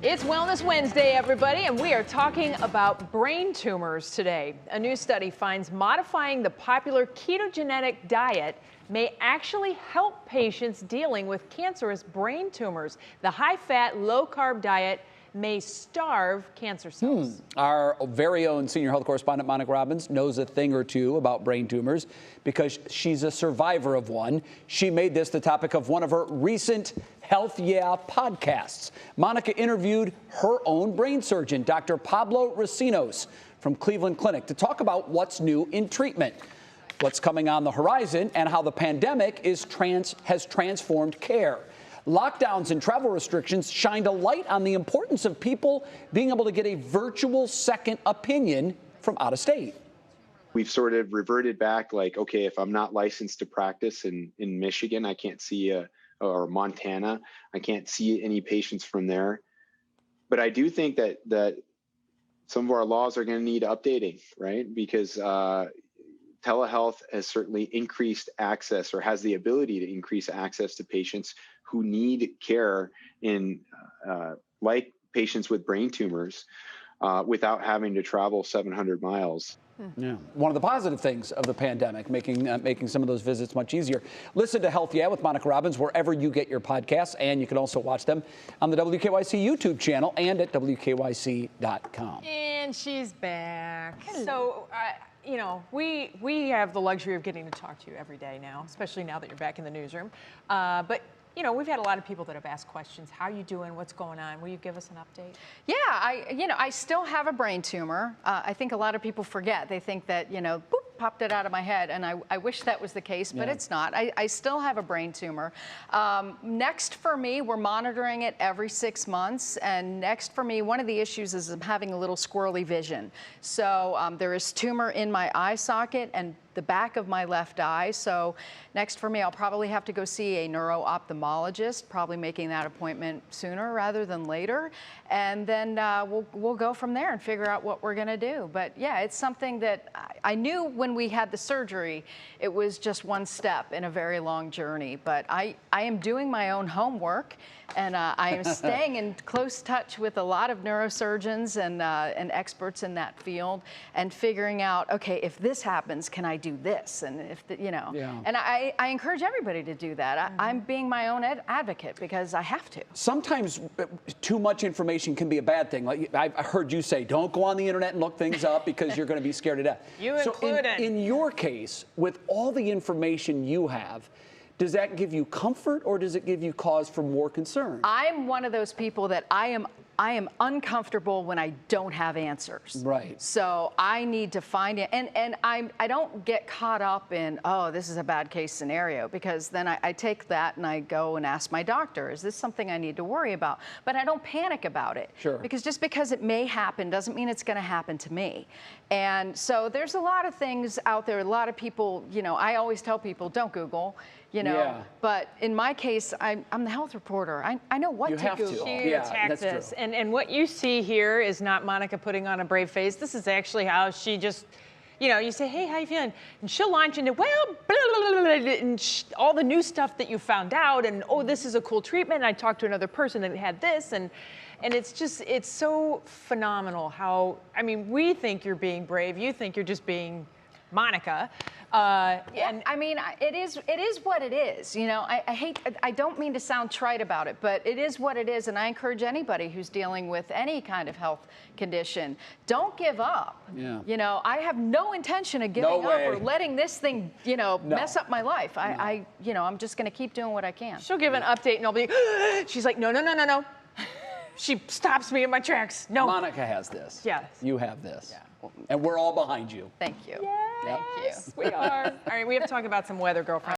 It's Wellness Wednesday, everybody, and we are talking about brain tumors today. A new study finds modifying the popular ketogenic diet may actually help patients dealing with cancerous brain tumors. The high-fat, low-carb diet may starve cancer cells. Our very own senior health correspondent, Monica Robbins, knows a thing or two about brain tumors because she's a survivor of one. She made this the topic of one of her recent Health Yeah podcasts. Monica interviewed her own brain surgeon, Dr. Pablo Recinos from Cleveland Clinic, to talk about what's new in treatment, what's coming on the horizon, and how the pandemic has transformed care. Lockdowns and travel restrictions shined a light on the importance of people being able to get a virtual second opinion from out of state. We've sort of reverted back, like, okay, if I'm not licensed to practice in Michigan, I can't see or Montana, I can't see any patients from there. But I do think that some of our laws are going to need updating, right? Because telehealth has certainly increased access, or has the ability to increase access to patients who need care like patients with brain tumors without having to travel 700 miles. Yeah, one of the positive things of the pandemic, making some of those visits much easier. Listen to Health Yeah with Monica Robbins wherever you get your podcasts, and you can also watch them on the WKYC YouTube channel and at WKYC.com. And she's back. So, you know, we have the luxury of getting to talk to you every day now, especially now that you're back in the newsroom. But you know, we've had a lot of people that have asked questions. How are you doing? What's going on? Will you give us an update? Yeah, I still have a brain tumor. I think a lot of people forget. They think that, boop, popped it out of my head, and I wish that was the case, but it's not. I still have a brain tumor. Next for me, we're monitoring it every 6 months, and next for me, one of the issues is I'm having a little squirrely vision. So there is tumor in my eye socket and the back of my left eye. So next for me, I'll probably have to go see a neuro-ophthalmologist, probably making that appointment sooner rather than later. And then we'll go from there and figure out what we're gonna do. But yeah, it's something that I knew when we had the surgery, it was just one step in a very long journey. But I am doing my own homework, and I am staying in close touch with a lot of neurosurgeons and experts in that field, and figuring out, okay, if this happens, can I do this? And if and I encourage everybody to do that. I'm being my own advocate because I have to. Sometimes too much information can be a bad thing. Like I heard you say, don't go on the internet and look things up because you're going to be scared to death. You included. In your case, with all the information you have, does that give you comfort, or does it give you cause for more concern? I'm one of those people that I am uncomfortable when I don't have answers. Right. So I need to find it, and I don't get caught up in, oh, this is a bad case scenario, because then I take that and I go and ask my doctor, is this something I need to worry about? But I don't panic about it. Sure. Because just because it may happen doesn't mean it's going to happen to me. And so there's a lot of things out there. A lot of people, I always tell people, don't Google. But in my case, I'm the health reporter. I know what to Google. She attacked this. And what you see here is not Monica putting on a brave face. This is actually how she just, you say, hey, how you feeling? And she'll launch into, well, blah, blah, blah, blah, and all the new stuff that you found out, and oh, this is a cool treatment. And I talked to another person that had this, and it's so phenomenal how, we think you're being brave. You think you're just being Monica. And I mean, it is what it is. I don't mean to sound trite about it, but it is what it is. And I encourage anybody who's dealing with any kind of health condition, don't give up. Yeah. I have no intention of giving up or letting this thing, mess up my life. I'm just going to keep doing what I can. She'll give an update and I'll be, she's like, no. She stops me in my tracks. No. Monica has this. Yes. You have this. Yeah. And we're all behind you. Thank you. Yes, we are. All right, we have to talk about some weather, girlfriend.